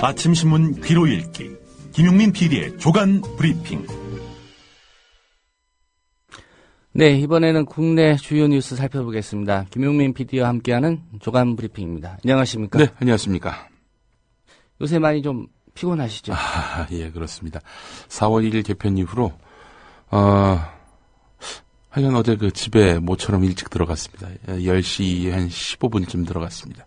아침 신문 귀로 읽기 김용민 PD의 조간 브리핑. 네, 이번에는 국내 주요 뉴스 살펴보겠습니다. 김용민 PD와 함께하는 조간 브리핑입니다. 안녕하십니까? 네, 안녕하십니까? 요새 많이 좀 피곤하시죠? 예, 그렇습니다. 4월 1일 개편 이후로 하여간 어제 그 집에 모처럼 일찍 들어갔습니다. 10시 한 15분쯤 들어갔습니다.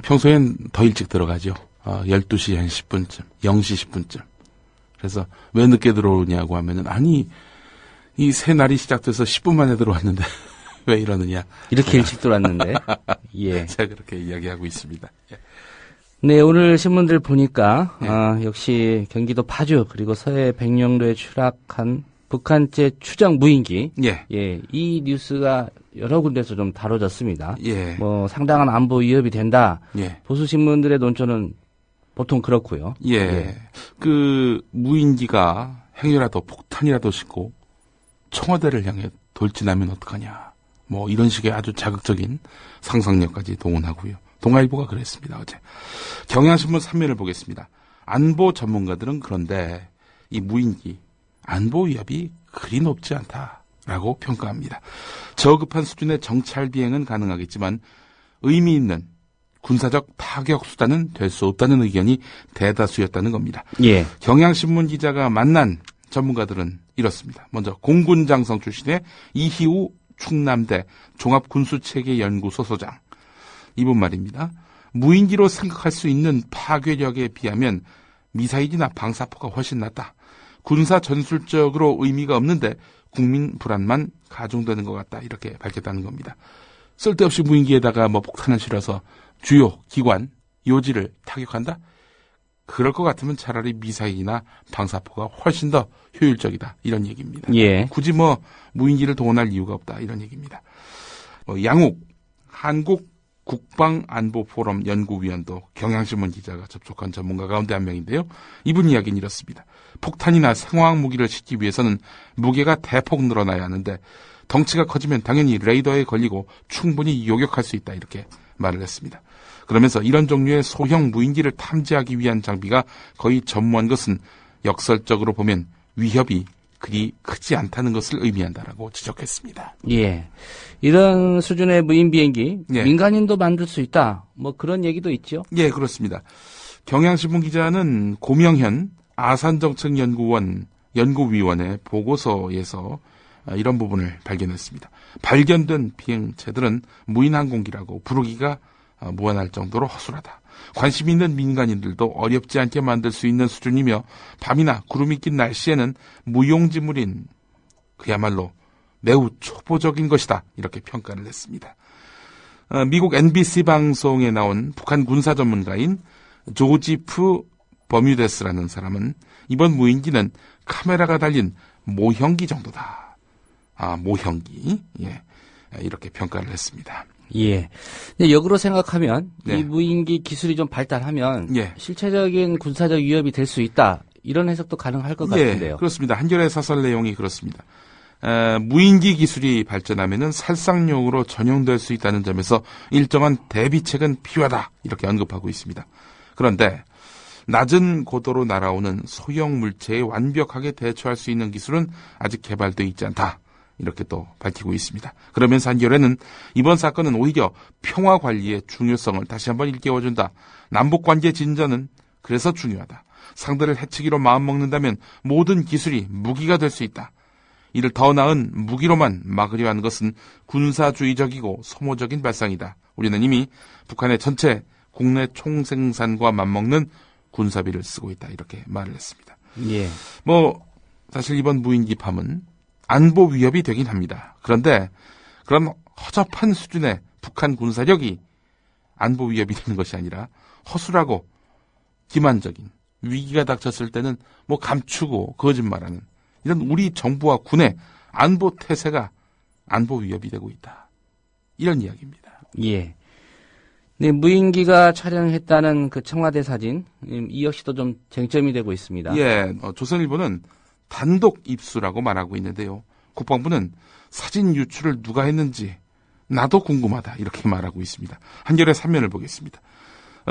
평소엔 더 일찍 들어가죠. 12시 한 10분쯤, 0시 10분쯤. 그래서 왜 늦게 들어오냐고 하면은, 아니, 이 새 날이 시작돼서 10분 만에 들어왔는데, 왜 이러느냐. 이렇게 일찍 들어왔는데. 예. 제가 그렇게 이야기하고 있습니다. 예. 네, 오늘 신문들 보니까, 네. 역시 경기도 파주, 그리고 서해 백령도에 추락한 북한제 추정 무인기. 예. 예, 이 뉴스가 여러 군데서 좀 다뤄졌습니다. 예. 뭐, 상당한 안보 위협이 된다. 예. 보수신문들의 논조는 보통 그렇고요. 예. 그 무인기가 행여라도 폭탄이라도 싣고 청와대를 향해 돌진하면 어떡하냐. 뭐 이런 식의 아주 자극적인 상상력까지 동원하고요. 동아일보가 그랬습니다. 어제. 경향신문 3면을 보겠습니다. 안보 전문가들은 그런데 이 무인기 안보 위협이 그리 높지 않다라고 평가합니다. 저급한 수준의 정찰 비행은 가능하겠지만 의미 있는 군사적 타격 수단은 될 수 없다는 의견이 대다수였다는 겁니다. 예. 경향신문 기자가 만난 전문가들은 이렇습니다. 먼저 공군장성 출신의 이희우 충남대 종합군수체계연구소 소장. 이분 말입니다. 무인기로 생각할 수 있는 파괴력에 비하면 미사일이나 방사포가 훨씬 낫다. 군사 전술적으로 의미가 없는데 국민 불안만 가중되는 것 같다. 이렇게 밝혔다는 겁니다. 쓸데없이 무인기에다가 뭐 폭탄을 실어서 주요 기관, 요지를 타격한다? 그럴 것 같으면 차라리 미사일이나 방사포가 훨씬 더 효율적이다. 이런 얘기입니다. 예. 굳이 뭐 무인기를 동원할 이유가 없다. 이런 얘기입니다. 양욱 한국국방안보포럼 연구위원도 경향신문 기자가 접촉한 전문가 가운데 한 명인데요. 이분 이야기는 이렇습니다. 폭탄이나 생화학 무기를 싣기 위해서는 무게가 대폭 늘어나야 하는데 덩치가 커지면 당연히 레이더에 걸리고 충분히 요격할 수 있다. 이렇게 말을 했습니다. 그러면서 이런 종류의 소형 무인기를 탐지하기 위한 장비가 거의 전무한 것은 역설적으로 보면 위협이 그리 크지 않다는 것을 의미한다라고 지적했습니다. 예. 이런 수준의 무인 비행기, 예. 민간인도 만들 수 있다. 뭐 그런 얘기도 있죠. 예, 그렇습니다. 경향신문 기자는 고명현 아산정책연구원 연구위원회 보고서에서 이런 부분을 발견했습니다. 발견된 비행체들은 무인항공기라고 부르기가 무한할 정도로 허술하다. 관심 있는 민간인들도 어렵지 않게 만들 수 있는 수준이며 밤이나 구름이 낀 날씨에는 무용지물인 그야말로 매우 초보적인 것이다. 이렇게 평가를 했습니다. 미국 NBC 방송에 나온 북한 군사 전문가인 조지프 버뮤데스라는 사람은 이번 무인기는 카메라가 달린 모형기 정도다. 모형기. 예. 이렇게 평가를 했습니다. 예. 근데 역으로 생각하면 네. 이 무인기 기술이 좀 발달하면 예. 실체적인 군사적 위협이 될 수 있다. 이런 해석도 가능할 것 예, 같은데요. 그렇습니다. 한겨레 사설 내용이 그렇습니다. 무인기 기술이 발전하면은 살상용으로 전용될 수 있다는 점에서 일정한 대비책은 필요하다. 이렇게 언급하고 있습니다. 그런데 낮은 고도로 날아오는 소형 물체에 완벽하게 대처할 수 있는 기술은 아직 개발되어 있지 않다. 이렇게 또 밝히고 있습니다. 그러면서 한겨레는 이번 사건은 오히려 평화 관리의 중요성을 다시 한번 일깨워준다. 남북관계 진전은 그래서 중요하다. 상대를 해치기로 마음먹는다면 모든 기술이 무기가 될 수 있다. 이를 더 나은 무기로만 막으려 하는 것은 군사주의적이고 소모적인 발상이다. 우리는 이미 북한의 전체 국내 총생산과 맞먹는 군사비를 쓰고 있다. 이렇게 말을 했습니다. 예. 사실 이번 무인기팜은 안보 위협이 되긴 합니다. 그런데 그런 허접한 수준의 북한 군사력이 안보 위협이 되는 것이 아니라 허술하고 기만적인 위기가 닥쳤을 때는 감추고 거짓말하는 이런 우리 정부와 군의 안보 태세가 안보 위협이 되고 있다. 이런 이야기입니다. 예. 네, 무인기가 촬영했다는 그 청와대 사진, 이 역시도 좀 쟁점이 되고 있습니다. 예, 조선일보는 단독 입수라고 말하고 있는데요. 국방부는 사진 유출을 누가 했는지 나도 궁금하다 이렇게 말하고 있습니다. 한겨레 3면을 보겠습니다.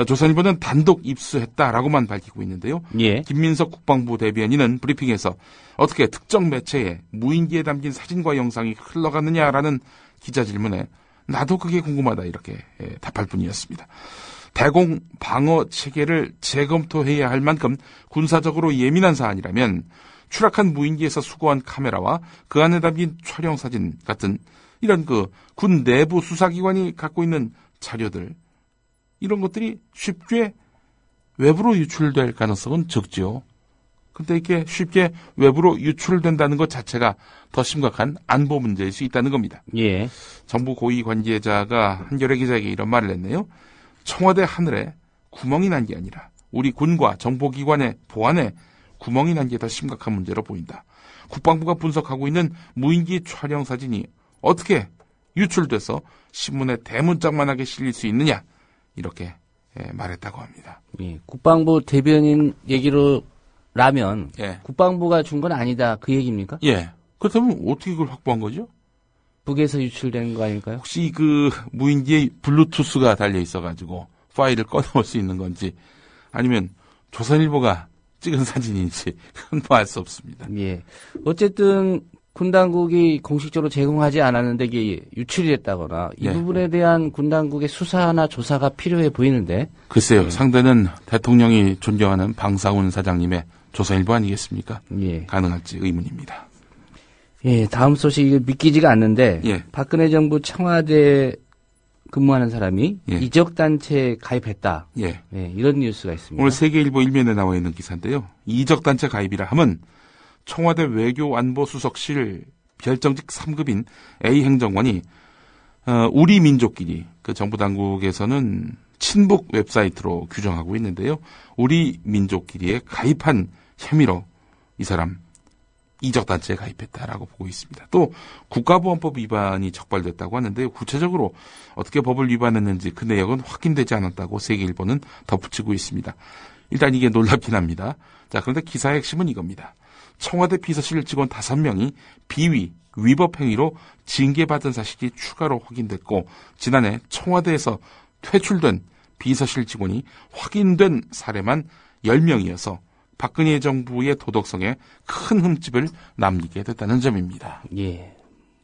조선일보는 단독 입수했다라고만 밝히고 있는데요. 예. 김민석 국방부 대변인은 브리핑에서 어떻게 특정 매체에 무인기에 담긴 사진과 영상이 흘러가느냐라는 기자 질문에 나도 그게 궁금하다 이렇게 답할 뿐이었습니다. 대공 방어 체계를 재검토해야 할 만큼 군사적으로 예민한 사안이라면 추락한 무인기에서 수거한 카메라와 그 안에 담긴 촬영 사진 같은 이런 군 내부 수사기관이 갖고 있는 자료들 이런 것들이 쉽게 외부로 유출될 가능성은 적지요. 근데 이게 쉽게 외부로 유출된다는 것 자체가 더 심각한 안보 문제일 수 있다는 겁니다. 예. 정부 고위 관계자가 한겨레 기자에게 이런 말을 했네요. 청와대 하늘에 구멍이 난 게 아니라 우리 군과 정보기관의 보안에 구멍이 난 게 더 심각한 문제로 보인다. 국방부가 분석하고 있는 무인기 촬영 사진이 어떻게 유출돼서 신문에 대문짝만하게 실릴 수 있느냐 이렇게 말했다고 합니다. 예. 국방부 대변인 얘기로라면 예. 국방부가 준 건 아니다 그 얘기입니까? 예. 그렇다면 어떻게 그걸 확보한 거죠? 북에서 유출된 거 아닐까요? 혹시 그 무인기에 블루투스가 달려 있어가지고 파일을 꺼내올 수 있는 건지 아니면 조선일보가 찍은 사진인지 그건 뭐 알 수 없습니다. 예. 어쨌든 군 당국이 공식적으로 제공하지 않았는데 이게 유출이 됐다거나 이 예. 부분에 대한 군 당국의 수사나 조사가 필요해 보이는데. 글쎄요. 상대는 대통령이 존경하는 방사훈 사장님의 조선일보 아니겠습니까? 예. 가능할지 의문입니다. 예, 다음 소식이 믿기지가 않는데 예. 박근혜 정부 청와대 근무하는 사람이 예. 이적단체에 가입했다. 예. 예, 이런 뉴스가 있습니다. 오늘 세계일보 일면에 나와 있는 기사인데요. 이적단체 가입이라 함은 청와대 외교안보수석실 별정직 3급인 A 행정관이 우리 민족끼리 그 정부 당국에서는 친북 웹사이트로 규정하고 있는데요. 우리 민족끼리에 가입한 혐의로 이 사람 이적단체에 가입했다라고 보고 있습니다. 또 국가보안법 위반이 적발됐다고 하는데요. 구체적으로 어떻게 법을 위반했는지 그 내역은 확인되지 않았다고 세계일보는 덧붙이고 있습니다. 일단 이게 놀랍긴 합니다. 자, 그런데 기사의 핵심은 이겁니다. 청와대 비서실 직원 5명이 비위, 위법 행위로 징계받은 사실이 추가로 확인됐고 지난해 청와대에서 퇴출된 비서실 직원이 확인된 사례만 10명이어서 박근혜 정부의 도덕성에 큰 흠집을 남기게 됐다는 점입니다. 예.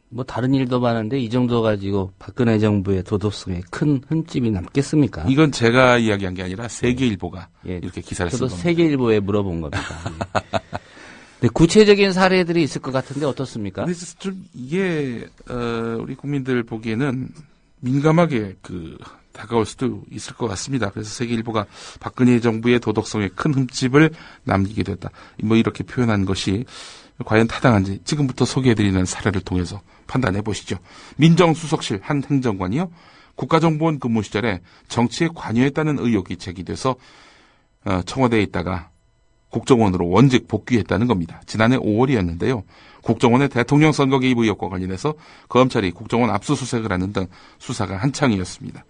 뭐 다른 일도 많은데 이 정도 가지고 박근혜 정부의 도덕성에 큰 흠집이 남겠습니까? 이건 제가 이야기한 게 아니라 세계일보가 예. 이렇게 기사를 쓴 저도 겁니다. 세계일보에 물어본 겁니다. 예. 네, 구체적인 사례들이 있을 것 같은데 어떻습니까? 근데 좀 이게 우리 국민들 보기에는 민감하게 다가올 수도 있을 것 같습니다. 그래서 세계일보가 박근혜 정부의 도덕성에 큰 흠집을 남기게 됐다. 뭐 이렇게 표현한 것이 과연 타당한지 지금부터 소개해드리는 사례를 통해서 판단해 보시죠. 민정수석실 한 행정관이요. 국가정보원 근무 시절에 정치에 관여했다는 의혹이 제기돼서 청와대에 있다가 국정원으로 원직 복귀했다는 겁니다. 지난해 5월이었는데요. 국정원의 대통령 선거 개입 의혹과 관련해서 검찰이 국정원 압수수색을 하는 등 수사가 한창이었습니다.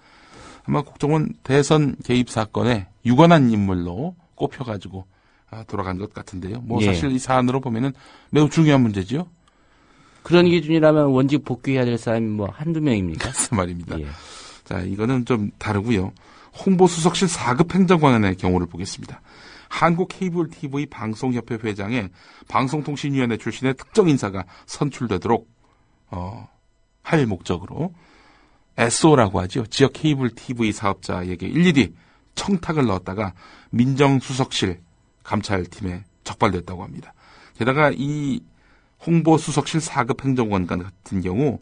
아마 국정원 대선 개입 사건에 유관한 인물로 꼽혀가지고 돌아간 것 같은데요. 뭐 예. 사실 이 사안으로 보면은 매우 중요한 문제죠. 그런 기준이라면 원직 복귀해야 될 사람이 뭐 한두 명입니까? 그래서 말입니다. 예. 자, 이거는 좀 다르고요. 홍보수석실 4급 행정관의 경우를 보겠습니다. 한국케이블TV 방송협회 회장의 방송통신위원회 출신의 특정 인사가 선출되도록 할 목적으로 SO라고 하죠. 지역 케이블 TV 사업자에게 일일이 청탁을 넣었다가 민정수석실 감찰팀에 적발됐다고 합니다. 게다가 이 홍보수석실 4급 행정관 같은 경우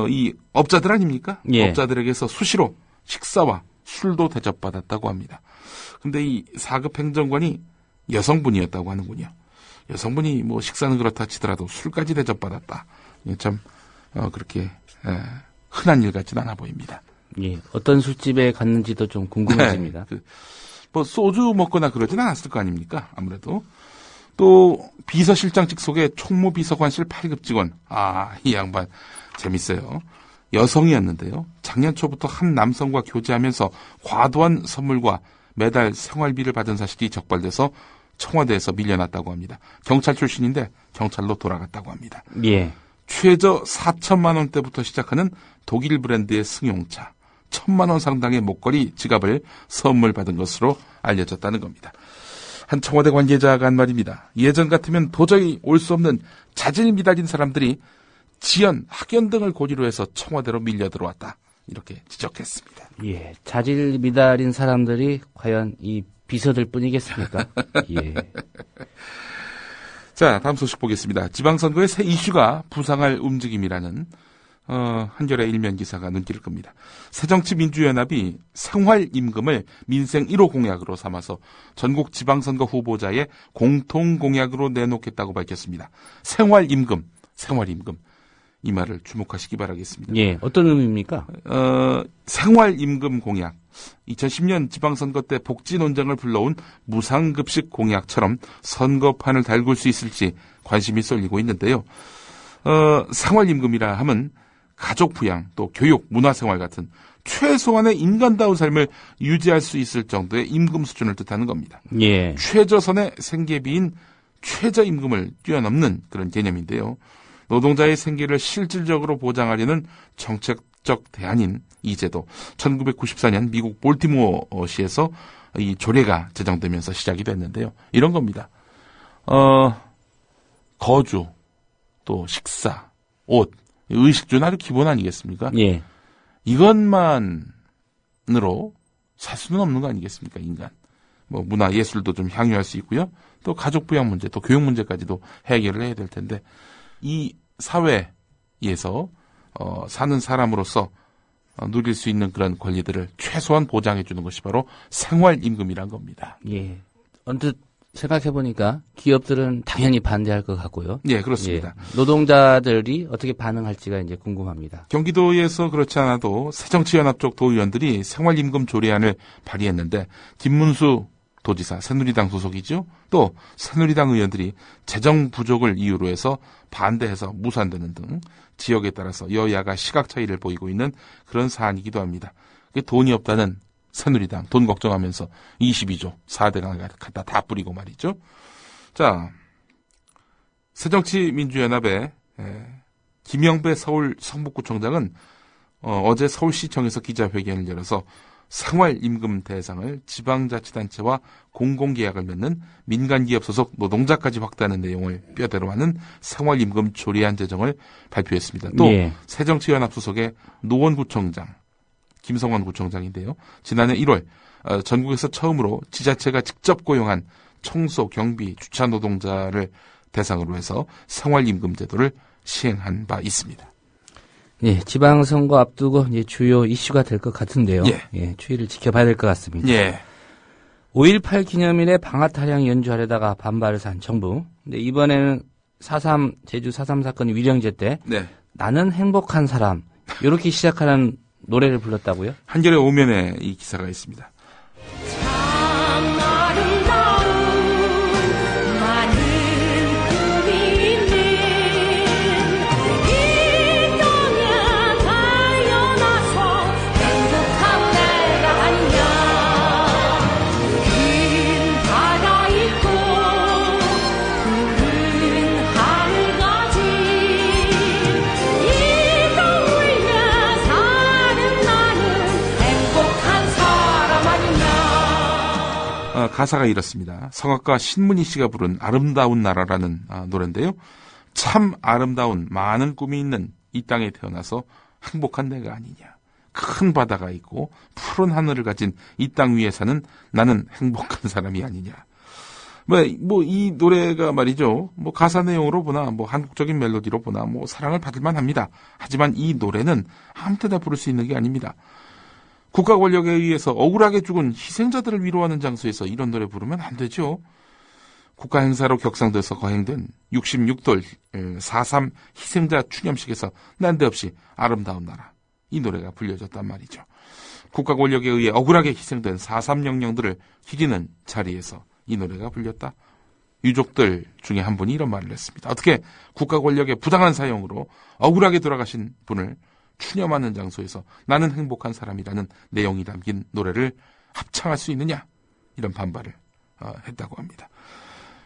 이 업자들 아닙니까? 예. 업자들에게서 수시로 식사와 술도 대접받았다고 합니다. 근데 이 4급 행정관이 여성분이었다고 하는군요. 여성분이 뭐 식사는 그렇다 치더라도 술까지 대접받았다. 이게 참 그렇게 흔한 일 같지는 않아 보입니다. 예. 어떤 술집에 갔는지도 좀 궁금해집니다. 네. 뭐 소주 먹거나 그러진 않았을 거 아닙니까? 아무래도. 또 비서실장 직속의 총무비서관실 8급 직원. 이 양반 재밌어요. 여성이었는데요. 작년 초부터 한 남성과 교제하면서 과도한 선물과 매달 생활비를 받은 사실이 적발돼서 청와대에서 밀려났다고 합니다. 경찰 출신인데 경찰로 돌아갔다고 합니다. 예. 최저 4천만 원대부터 시작하는 독일 브랜드의 승용차, 1,000만 원 상당의 목걸이, 지갑을 선물 받은 것으로 알려졌다는 겁니다. 한 청와대 관계자가 한 말입니다. 예전 같으면 도저히 올 수 없는 자질미달인 사람들이 지연, 학연 등을 고리로 해서 청와대로 밀려 들어왔다. 이렇게 지적했습니다. 예, 자질미달인 사람들이 과연 이 비서들 뿐이겠습니까? 예. 자, 다음 소식 보겠습니다. 지방선거의 새 이슈가 부상할 움직임이라는 한겨레 일면 기사가 눈길을 끕니다. 새정치민주연합이 생활임금을 민생 1호 공약으로 삼아서 전국 지방선거 후보자의 공통공약으로 내놓겠다고 밝혔습니다. 생활임금. 이 말을 주목하시기 바라겠습니다. 예, 어떤 의미입니까? 생활임금 공약. 2010년 지방선거 때 복지 논쟁을 불러온 무상급식 공약처럼 선거판을 달굴 수 있을지 관심이 쏠리고 있는데요. 생활임금이라 하면 가족 부양, 또 교육, 문화생활 같은 최소한의 인간다운 삶을 유지할 수 있을 정도의 임금 수준을 뜻하는 겁니다. 예. 최저선의 생계비인 최저임금을 뛰어넘는 그런 개념인데요. 노동자의 생계를 실질적으로 보장하려는 정책적 대안인 이 제도, 1994년 미국 볼티모어시에서 이 조례가 제정되면서 시작이 됐는데요. 이런 겁니다. 거주, 또 식사, 옷, 의식주는 아주 기본 아니겠습니까? 예. 이것만으로 살 수는 없는 거 아니겠습니까, 인간. 뭐 문화, 예술도 좀 향유할 수 있고요. 또 가족 부양 문제, 또 교육 문제까지도 해결을 해야 될 텐데, 이 사회에서 사는 사람으로서 누릴 수 있는 그런 권리들을 최소한 보장해 주는 것이 바로 생활임금이란 겁니다. 예. 언뜻 생각해보니까 기업들은 당연히 반대할 것 같고요. 예, 그렇습니다. 예. 노동자들이 어떻게 반응할지가 이제 궁금합니다. 경기도에서 그렇지 않아도 새정치연합 쪽 도의원들이 생활임금 조례안을 발의했는데 김문수 도지사, 새누리당 소속이죠. 또 새누리당 의원들이 재정 부족을 이유로 해서 반대해서 무산되는 등 지역에 따라서 여야가 시각 차이를 보이고 있는 그런 사안이기도 합니다. 돈이 없다는 새누리당, 돈 걱정하면서 22조 4대강 갖다 다 뿌리고 말이죠. 자, 새정치민주연합의 김영배 서울 성북구청장은 어제 서울시청에서 기자회견을 열어서 생활임금 대상을 지방자치단체와 공공계약을 맺는 민간기업 소속 노동자까지 확대하는 내용을 뼈대로 하는 생활임금 조례안 제정을 발표했습니다. 또 예. 새정치연합 소속의 노원구청장, 김성환 구청장인데요. 지난해 1월 전국에서 처음으로 지자체가 직접 고용한 청소, 경비, 주차 노동자를 대상으로 해서 생활임금 제도를 시행한 바 있습니다. 예, 지방선거 앞두고 이제 주요 이슈가 될 것 같은데요. 예, 추이를 지켜봐야 될 것 같습니다. 예. 5.18 기념일에 방아타령 연주하려다가 반발을 산 정부. 근데 이번에는 제주 4.3 사건 위령제 때 네. 나는 행복한 사람 이렇게 시작하는 노래를 불렀다고요? 한겨레 오면에 이 기사가 있습니다. 가사가 이렇습니다. 성악가 신문희 씨가 부른 아름다운 나라라는 노래인데요. 참 아름다운 많은 꿈이 있는 이 땅에 태어나서 행복한 내가 아니냐. 큰 바다가 있고 푸른 하늘을 가진 이 땅 위에 사는 나는 행복한 사람이 아니냐. 이 노래가 말이죠. 가사 내용으로 보나, 한국적인 멜로디로 보나, 사랑을 받을 만합니다. 하지만 이 노래는 아무 때나 부를 수 있는 게 아닙니다. 국가 권력에 의해서 억울하게 죽은 희생자들을 위로하는 장소에서 이런 노래 부르면 안 되죠. 국가 행사로 격상돼서 거행된 66돌 4.3 희생자 추념식에서 난데없이 아름다운 나라. 이 노래가 불려졌단 말이죠. 국가 권력에 의해 억울하게 희생된 4.3 영령들을 기리는 자리에서 이 노래가 불렸다. 유족들 중에 한 분이 이런 말을 했습니다. 어떻게 국가 권력의 부당한 사용으로 억울하게 돌아가신 분을 추념하는 장소에서 나는 행복한 사람이라는 내용이 담긴 노래를 합창할 수 있느냐? 이런 반발을 했다고 합니다.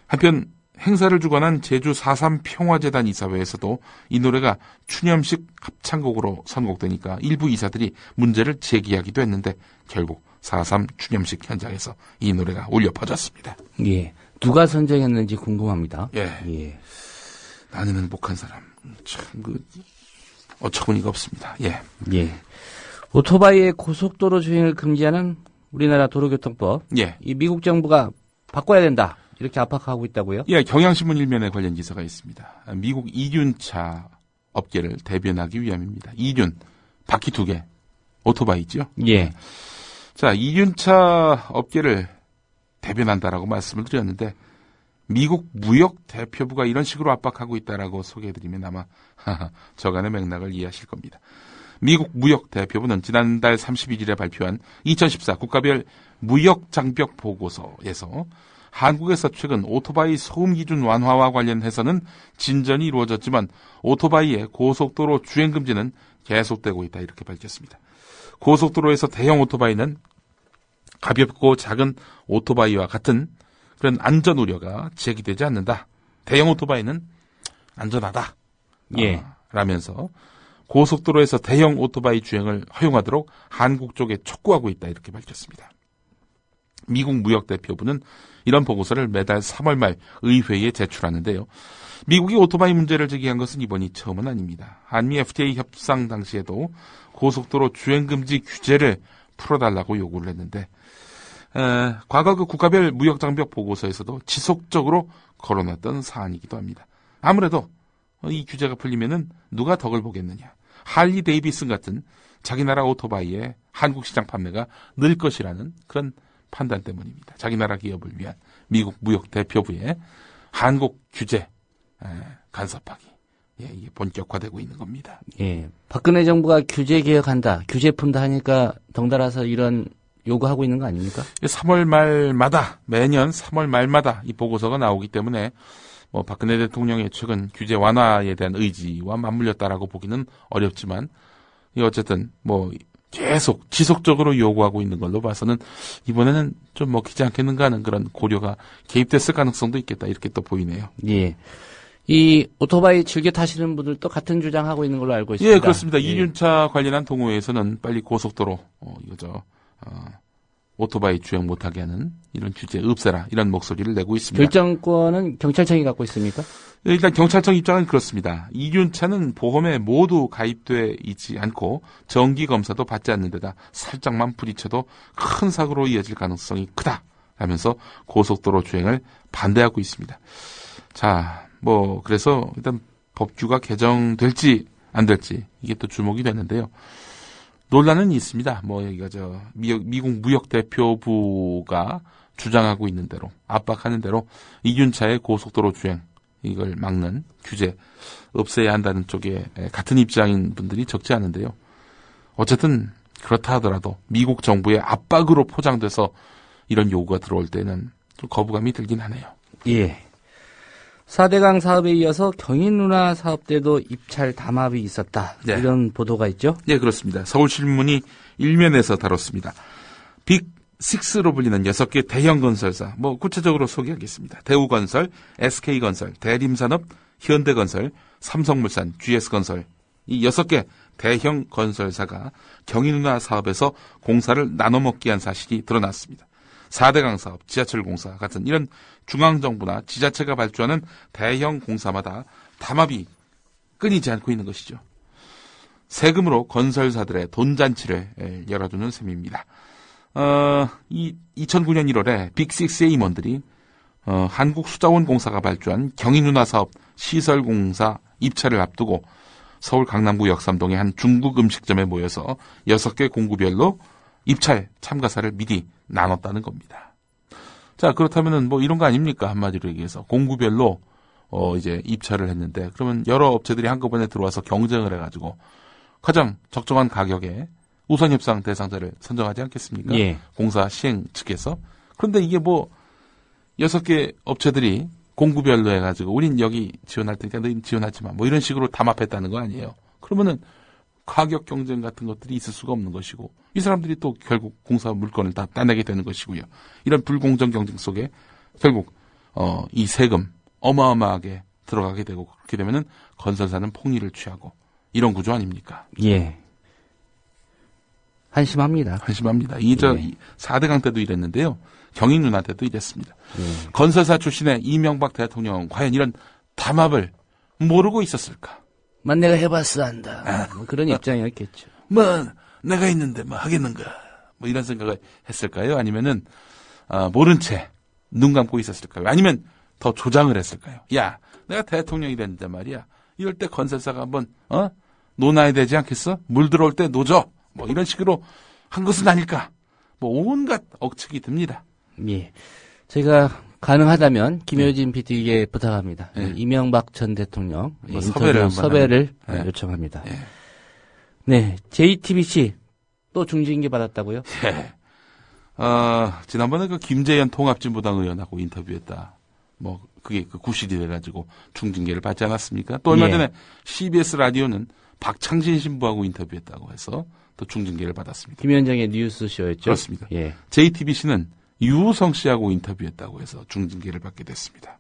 한편 행사를 주관한 제주 4.3 평화재단 이사회에서도 이 노래가 추념식 합창곡으로 선곡되니까 일부 이사들이 문제를 제기하기도 했는데 결국 4.3 추념식 현장에서 이 노래가 울려 퍼졌습니다. 예. 누가 선정했는지 궁금합니다. 예. 나는 행복한 사람. 참, 어처구니가 없습니다. 예. 예. 오토바이의 고속도로 주행을 금지하는 우리나라 도로교통법. 예. 이 미국 정부가 바꿔야 된다. 이렇게 압박하고 있다고요? 예, 경향신문 일면에 관련 기사가 있습니다. 미국 이륜차 업계를 대변하기 위함입니다. 이륜, 바퀴 2개, 오토바이 있죠? 예. 자, 이륜차 업계를 대변한다라고 말씀을 드렸는데, 미국 무역 대표부가 이런 식으로 압박하고 있다라고 소개해드리면 아마 저간의 맥락을 이해하실 겁니다. 미국 무역 대표부는 지난달 31일에 발표한 2014 국가별 무역 장벽 보고서에서 한국에서 최근 오토바이 소음 기준 완화와 관련해서는 진전이 이루어졌지만 오토바이의 고속도로 주행 금지는 계속되고 있다 이렇게 밝혔습니다. 고속도로에서 대형 오토바이는 가볍고 작은 오토바이와 같은 그런 안전 우려가 제기되지 않는다. 대형 오토바이는 안전하다. 예. 라면서 고속도로에서 대형 오토바이 주행을 허용하도록 한국 쪽에 촉구하고 있다 이렇게 밝혔습니다. 미국 무역대표부는 이런 보고서를 매달 3월 말 의회에 제출하는데요. 미국이 오토바이 문제를 제기한 것은 이번이 처음은 아닙니다. 한미 FTA 협상 당시에도 고속도로 주행금지 규제를 풀어달라고 요구를 했는데 과거 그 국가별 무역장벽 보고서에서도 지속적으로 거론했던 사안이기도 합니다. 아무래도 이 규제가 풀리면은 누가 덕을 보겠느냐. 할리 데이비슨 같은 자기 나라 오토바이의 한국 시장 판매가 늘 것이라는 그런 판단 때문입니다. 자기 나라 기업을 위한 미국 무역 대표부의 한국 규제 간섭하기. 예, 이게 본격화되고 있는 겁니다. 예. 박근혜 정부가 규제 개혁한다, 규제 푼다 하니까 덩달아서 이런 요구하고 있는 거 아닙니까? 3월 말마다, 매년 3월 말마다 이 보고서가 나오기 때문에 박근혜 대통령의 최근 규제 완화에 대한 의지와 맞물렸다라고 보기는 어렵지만, 어쨌든 계속 지속적으로 요구하고 있는 걸로 봐서는 이번에는 좀 먹히지 않겠는가 하는 그런 고려가 개입됐을 가능성도 있겠다 이렇게 또 보이네요. 예. 이 오토바이 즐겨 타시는 분들도 같은 주장하고 있는 걸로 알고 있습니다. 예, 그렇습니다. 예. 이륜차 관련한 동호회에서는 빨리 고속도로 오토바이 주행 못하게 하는 이런 규제 없애라 이런 목소리를 내고 있습니다. 결정권은 경찰청이 갖고 있습니까? 일단 경찰청 입장은 그렇습니다. 이륜차는 보험에 모두 가입돼 있지 않고 정기 검사도 받지 않는 데다 살짝만 부딪혀도 큰 사고로 이어질 가능성이 크다 하면서 고속도로 주행을 반대하고 있습니다. 자, 그래서 일단 법규가 개정될지 안 될지 이게 또 주목이 되는데요. 논란은 있습니다. 여기가 미국 무역대표부가 주장하고 있는 대로, 압박하는 대로 이륜차의 고속도로 주행, 이걸 막는 규제 없애야 한다는 쪽에 같은 입장인 분들이 적지 않은데요. 어쨌든 그렇다 하더라도 미국 정부의 압박으로 포장돼서 이런 요구가 들어올 때는 좀 거부감이 들긴 하네요. 예. 4대강 사업에 이어서 경인누나 사업 때도 입찰 담합이 있었다. 네. 이런 보도가 있죠? 네, 그렇습니다. 서울신문이 일면에서 다뤘습니다. 빅6로 불리는 6개 대형 건설사, 구체적으로 소개하겠습니다. 대우건설, SK건설, 대림산업, 현대건설, 삼성물산, GS건설, 이 6개 대형 건설사가 경인누나 사업에서 공사를 나눠먹기 한 사실이 드러났습니다. 4대강 사업, 지하철 공사 같은 이런 중앙정부나 지자체가 발주하는 대형 공사마다 담합이 끊이지 않고 있는 것이죠. 세금으로 건설사들의 돈잔치를 열어두는 셈입니다. 2009년 1월에 빅6의 임원들이 한국수자원공사가 발주한 경인누나 사업 시설공사 입찰을 앞두고 서울 강남구 역삼동의 한 중국 음식점에 모여서 6개 공구별로 입찰 참가사를 미리 나눴다는 겁니다. 자, 그렇다면은 이런 거 아닙니까? 한마디로 얘기해서 공구별로 이제 입찰을 했는데 그러면 여러 업체들이 한꺼번에 들어와서 경쟁을 해가지고 가장 적정한 가격에 우선 협상 대상자를 선정하지 않겠습니까? 예. 공사 시행 측에서. 그런데 이게 6개 업체들이 공구별로 해가지고 우린 여기 지원할 테니까 너희는 지원하지 마. 이런 식으로 담합했다는 거 아니에요. 그러면은 가격 경쟁 같은 것들이 있을 수가 없는 것이고 이 사람들이 또 결국 공사 물건을 다 따내게 되는 것이고요. 이런 불공정 경쟁 속에 결국 이 세금 어마어마하게 들어가게 되고 그렇게 되면은 건설사는 폭리를 취하고 이런 구조 아닙니까? 예. 한심합니다. 한심합니다. 저 예. 4대강 때도 이랬는데요. 경인 누나 때도 이랬습니다. 예. 건설사 출신의 이명박 대통령은 과연 이런 담합을 모르고 있었을까? 만 내가 해봤어 한다. 뭐 그런 입장이었겠죠. 뭐 내가 있는데 뭐 하겠는가? 뭐 이런 생각을 했을까요? 아니면은 모른 채 눈 감고 있었을까요? 아니면 더 조장을 했을까요? 야, 내가 대통령이 됐는데 말이야. 이럴 때 건설사가 한번 논아야 되지 않겠어? 물 들어올 때 노져. 뭐 이런 식으로 한 것은 아닐까? 뭐 온갖 억측이 듭니다. 예. 제가 가능하다면 김효진 PD에게 부탁합니다. 예. 이명박 전 대통령 뭐 섭외를 인터뷰 예. 요청합니다. 예. 네, JTBC 또 중징계 받았다고요? 예. 지난번에 그 김재현 통합진보당 의원하고 인터뷰했다. 뭐 그게 그 구실이 돼가지고 중징계를 받지 않았습니까? 또 얼마 예. 전에 CBS 라디오는 박창진 신부하고 인터뷰했다고 해서 또 중징계를 받았습니다. 김현정의 뉴스쇼였죠? 그렇습니다. 예. JTBC는 유우성 씨하고 인터뷰했다고 해서 중징계를 받게 됐습니다.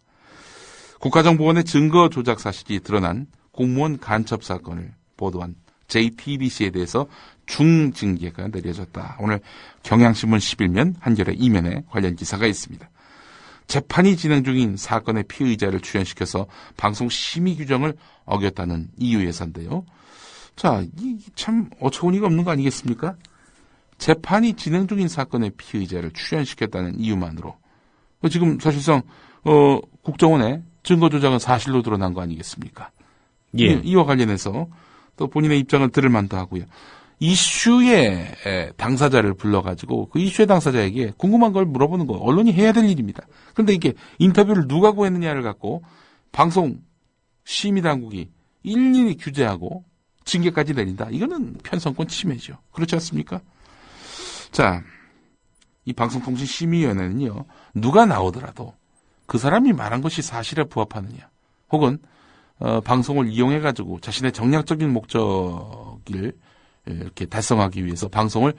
국가정보원의 증거 조작 사실이 드러난 공무원 간첩 사건을 보도한 JTBC에 대해서 중징계가 내려졌다. 오늘 경향신문 11면 한겨레 2면에 관련 기사가 있습니다. 재판이 진행 중인 사건의 피의자를 출연시켜서 방송 심의 규정을 어겼다는 이유에서인데요. 자, 참 어처구니가 없는 거 아니겠습니까? 재판이 진행 중인 사건의 피의자를 출연시켰다는 이유만으로 지금 사실상 국정원의 증거 조작은 사실로 드러난 거 아니겠습니까? 예. 이와 관련해서 또 본인의 입장을 들을 만도 하고요. 이슈의 당사자를 불러가지고 그 이슈의 당사자에게 궁금한 걸 물어보는 거 언론이 해야 될 일입니다. 그런데 이게 인터뷰를 누가 구했느냐를 갖고 방송 심의당국이 일일이 규제하고 징계까지 내린다. 이거는 편성권 침해죠. 그렇지 않습니까? 자, 이 방송통신심의위원회는요. 누가 나오더라도 그 사람이 말한 것이 사실에 부합하느냐 혹은 방송을 이용해가지고 자신의 정략적인 목적을 이렇게 달성하기 위해서 방송을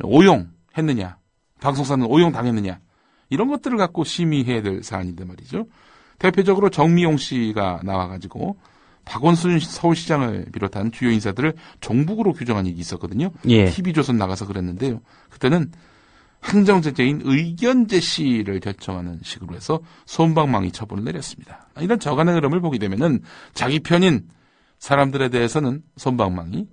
오용했느냐, 방송사는 오용당했느냐, 이런 것들을 갖고 심의해야 될 사안인데 말이죠. 대표적으로 정미용 씨가 나와가지고 박원순 서울시장을 비롯한 주요 인사들을 종북으로 규정한 일이 있었거든요. 예. TV조선 나가서 그랬는데요. 그때는 행정제재인 의견 제시를 결정하는 식으로 해서 솜방망이 처분을 내렸습니다. 이런 저간의 흐름을 보게 되면은 자기 편인 사람들에 대해서는 솜방망이,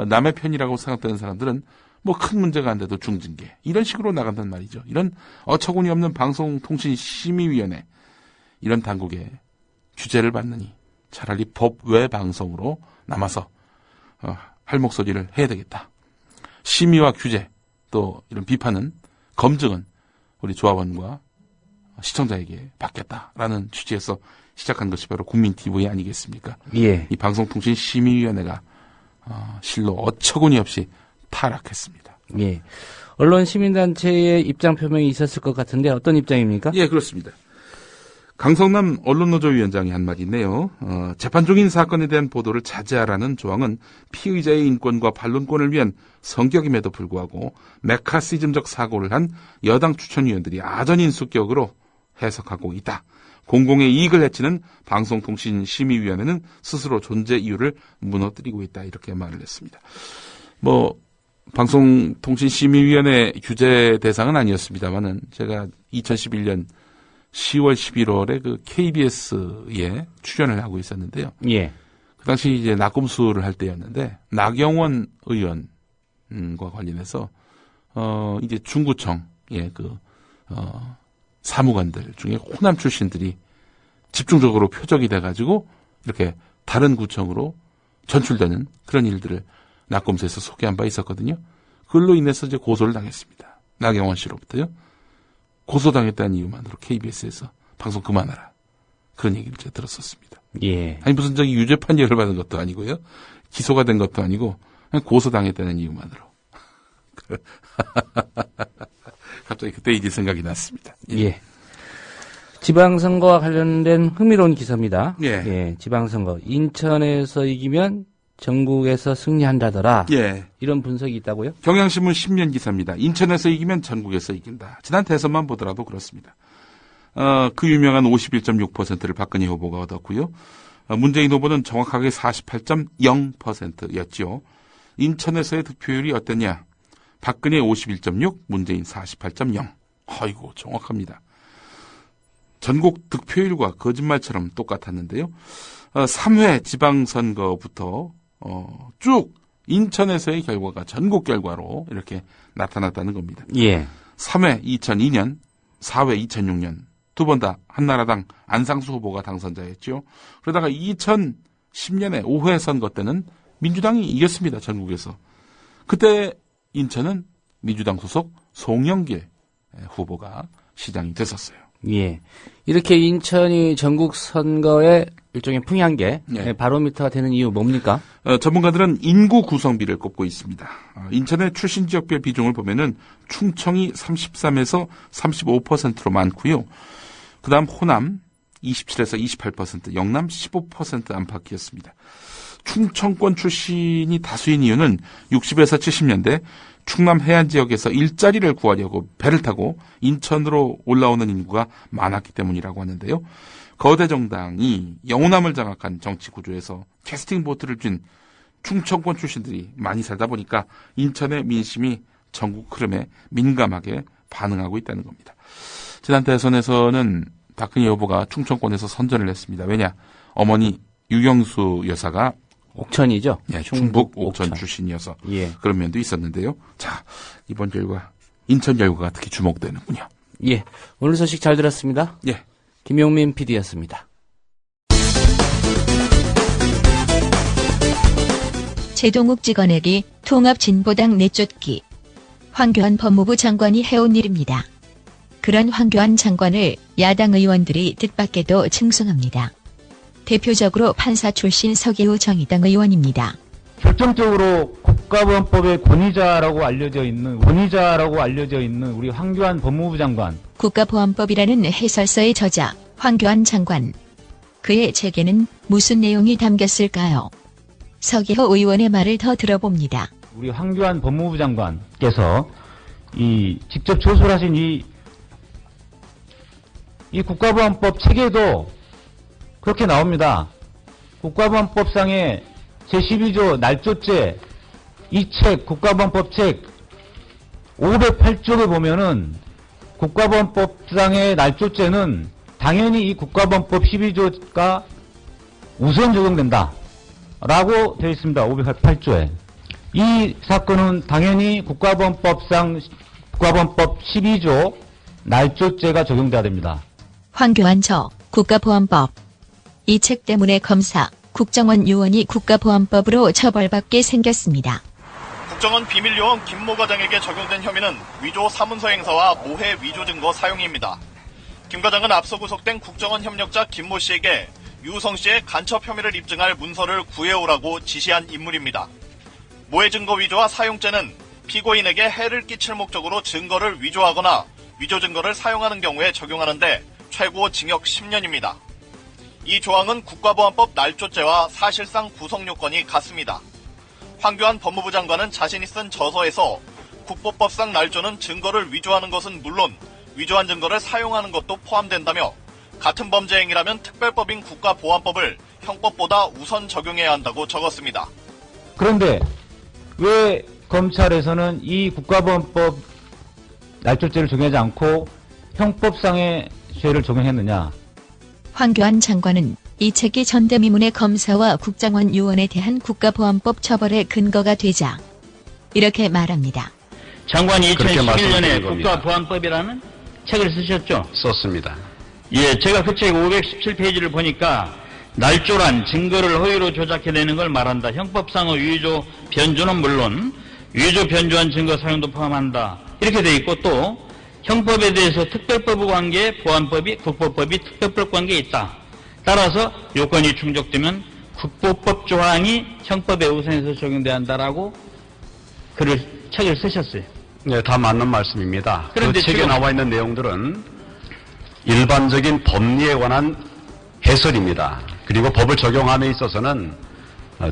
남의 편이라고 생각되는 사람들은 뭐 큰 문제가 안 돼도 중징계, 이런 식으로 나간단 말이죠. 이런 어처구니 없는 방송통신심의위원회, 이런 당국에 규제를 받느니 차라리 법 외 방송으로 남아서 할 목소리를 해야 되겠다. 심의와 규제, 또 이런 비판은, 검증은 우리 조합원과 시청자에게 받겠다라는 취지에서 시작한 것이 바로 국민TV 아니겠습니까? 예. 이 방송통신심의위원회가 실로 어처구니 없이 타락했습니다. 예. 언론 시민단체의 입장 표명이 있었을 것 같은데 어떤 입장입니까? 예, 그렇습니다. 강성남 언론노조위원장이 한 말인데요. 재판 중인 사건에 대한 보도를 자제하라는 조항은 피의자의 인권과 반론권을 위한 성격임에도 불구하고 메카시즘적 사고를 한 여당 추천위원들이 아전인수격으로 해석하고 있다. 공공의 이익을 해치는 방송통신심의위원회는 스스로 존재 이유를 무너뜨리고 있다. 이렇게 말을 했습니다. 방송통신심의위원회 규제 대상은 아니었습니다만은 제가 2011년 10월, 11월에 그 KBS에 출연을 하고 있었는데요. 예. 그 당시 이제 낙검수를 할 때였는데 나경원 의원과 관련해서 이제 중구청의 사무관들 중에 호남 출신들이 집중적으로 표적이 돼가지고 이렇게 다른 구청으로 전출되는 그런 일들을 낙검수에서 소개한 바 있었거든요. 그걸로 인해서 이제 고소를 당했습니다. 나경원 씨로부터요. 고소당했다는 이유만으로 KBS에서 방송 그만하라. 그런 얘기를 제가 들었었습니다. 예. 아니 무슨 저기 유죄 판결을 받은 것도 아니고요. 기소가 된 것도 아니고 그냥 고소당했다는 이유만으로. 갑자기 그때 이제 생각이 났습니다. 예. 지방선거와 관련된 흥미로운 기사입니다. 예. 지방선거. 인천에서 이기면 전국에서 승리한다더라. 예. 이런 분석이 있다고요? 경향신문 10면 기사입니다. 인천에서 이기면 전국에서 이긴다. 지난 대선만 보더라도 그렇습니다. 그 유명한 51.6%를 박근혜 후보가 얻었고요. 문재인 후보는 정확하게 48.0%였죠. 인천에서의 득표율이 어땠냐? 박근혜 51.6, 문재인 48.0. 아이고, 정확합니다. 전국 득표율과 거짓말처럼 똑같았는데요. 3회 지방선거부터 쭉 인천에서의 결과가 전국 결과로 이렇게 나타났다는 겁니다. 예. 3회 2002년, 4회 2006년 두 번 다 한나라당 안상수 후보가 당선자였죠. 그러다가 2010년에 5회 선거 때는 민주당이 이겼습니다. 전국에서. 그때 인천은 민주당 소속 송영길 후보가 시장이 됐었어요. 예. 이렇게 인천이 전국 선거의 일종의 풍향계, 예. 바로미터가 되는 이유 뭡니까? 전문가들은 인구 구성비를 꼽고 있습니다. 인천의 출신 지역별 비중을 보면은 충청이 33에서 35%로 많고요. 그 다음 호남 27에서 28%, 영남 15% 안팎이었습니다. 충청권 출신이 다수인 이유는 60에서 70년대 충남 해안 지역에서 일자리를 구하려고 배를 타고 인천으로 올라오는 인구가 많았기 때문이라고 하는데요. 거대 정당이 영호남을 장악한 정치 구조에서 캐스팅 보트를 쥔 충청권 출신들이 많이 살다 보니까 인천의 민심이 전국 흐름에 민감하게 반응하고 있다는 겁니다. 지난 대선에서는 박근혜 후보가 충청권에서 선전을 했습니다. 왜냐? 어머니 유경수 여사가 옥천이죠? 예, 충북 옥천 출신이어서 예. 그런 면도 있었는데요. 자, 이번 결과 인천 결과가 특히 주목되는군요. 예. 오늘 소식 잘 들었습니다. 예. 김용민 PD였습니다. 최동욱 찍어내기 통합진보당 내쫓기. 황교안 법무부 장관이 해온 일입니다. 그런 황교안 장관을 야당 의원들이 뜻밖에도 칭송합니다. 대표적으로 판사 출신 서기우 정의당 의원입니다. 결정적으로 국가보안법의 권위자라고 알려져 있는 우리 황교안 법무부 장관. 국가보안법이라는 해설서의 저자 황교안 장관. 그의 책에는 무슨 내용이 담겼을까요? 서기호 의원의 말을 더 들어봅니다. 우리 황교안 법무부 장관께서 직접 조술하신 이 국가보안법 책에도 그렇게 나옵니다. 국가보안법상의 제12조 날조죄 이 책 국가보안법 책 508쪽에 보면은 국가보안법상의 날조죄는 당연히 이 국가보안법 12조가 우선 적용된다 라고 되어 있습니다. 508조에. 이 사건은 당연히 국가보안법 12조 날조죄가 적용돼야 됩니다. 황교안 저 국가보안법. 이 책 때문에 검사, 국정원 요원이 국가보안법으로 처벌받게 생겼습니다. 국정원 비밀요원 김모 과장에게 적용된 혐의는 위조 사문서 행사와 모해 위조 증거 사용입니다. 김 과장은 앞서 구속된 국정원 협력자 김모 씨에게 유성 씨의 간첩 혐의를 입증할 문서를 구해오라고 지시한 인물입니다. 모해 증거 위조와 사용죄는 피고인에게 해를 끼칠 목적으로 증거를 위조하거나 위조 증거를 사용하는 경우에 적용하는데 최고 징역 10년입니다. 이 조항은 국가보안법 날조죄와 사실상 구성 요건이 같습니다. 황교안 법무부 장관은 자신이 쓴 저서에서 국보법상 날조는 증거를 위조하는 것은 물론 위조한 증거를 사용하는 것도 포함된다며 같은 범죄 행위라면 특별법인 국가보안법을 형법보다 우선 적용해야 한다고 적었습니다. 그런데 왜 검찰에서는 이 국가보안법 날조죄를 적용하지 않고 형법상의 죄를 적용했느냐? 황교안 장관은 이 책이 전대미문의 검사와 국정원 요원에 대한 국가보안법 처벌의 근거가 되자 이렇게 말합니다. 장관이 2011년에 국가보안법이라는 책을 쓰셨죠? 썼습니다. 예, 제가 그 책 517페이지를 보니까 날조란 증거를 허위로 조작해내는 걸 말한다. 형법상의 위조, 변조는 물론 위조, 변조한 증거 사용도 포함한다. 이렇게 돼 있고 또 형법에 대해서 특별법 관계에 보안법이 국보법이 특별법 관계에 있다. 따라서 요건이 충족되면 국보법 조항이 형법에 우선해서 적용돼야 한다라고 책을 쓰셨어요. 네, 다 맞는 말씀입니다. 그런데 그 책에 지금 나와 있는 내용들은 일반적인 법리에 관한 해설입니다. 그리고 법을 적용함에 있어서는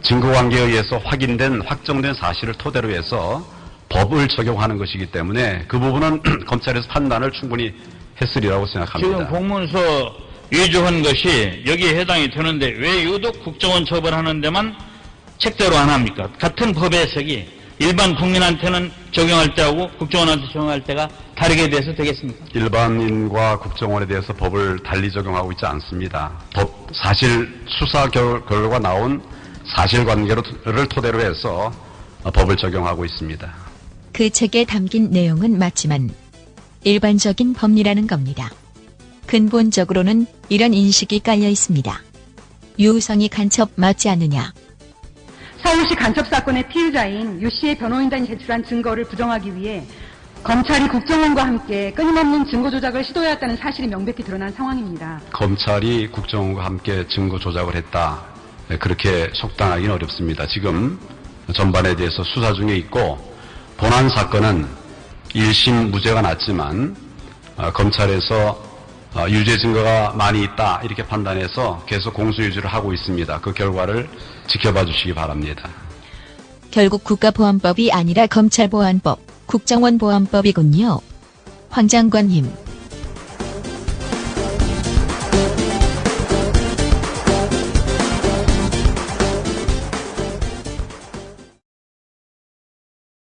증거관계에 의해서 확정된 사실을 토대로 해서 법을 적용하는 것이기 때문에 그 부분은 검찰에서 판단을 충분히 했으리라고 지금 생각합니다. 공문서 위조한 것이 여기에 해당이 되는데 왜 유독 국정원 처벌하는 데만 책대로 안 합니까? 같은 법의 해석이 일반 국민한테는 적용할 때하고 국정원한테 적용할 때가 다르게 돼서 되겠습니까? 일반인과 국정원에 대해서 법을 달리 적용하고 있지 않습니다. 사실 수사 결과 나온 사실관계를 토대로 해서 법을 적용하고 있습니다. 그 책에 담긴 내용은 맞지만 일반적인 법리라는 겁니다. 근본적으로는 이런 인식이 깔려 있습니다. 유성이 간첩 맞지 않느냐? 서울시 간첩 사건의 피의자인 유 씨의 변호인단이 제출한 증거를 부정하기 위해 검찰이 국정원과 함께 끊임없는 증거 조작을 시도해왔다는 사실이 명백히 드러난 상황입니다. 검찰이 국정원과 함께 증거 조작을 했다. 그렇게 속단하기는 어렵습니다. 지금 전반에 대해서 수사 중에 있고 본안 사건은 1심 무죄가 났지만 검찰에서 유죄 증거가 많이 있다 이렇게 판단해서 계속 공소유지를 하고 있습니다. 그 결과를 지켜봐 주시기 바랍니다. 결국 국가보안법이 아니라 검찰보안법, 국정원보안법이군요. 황 장관님.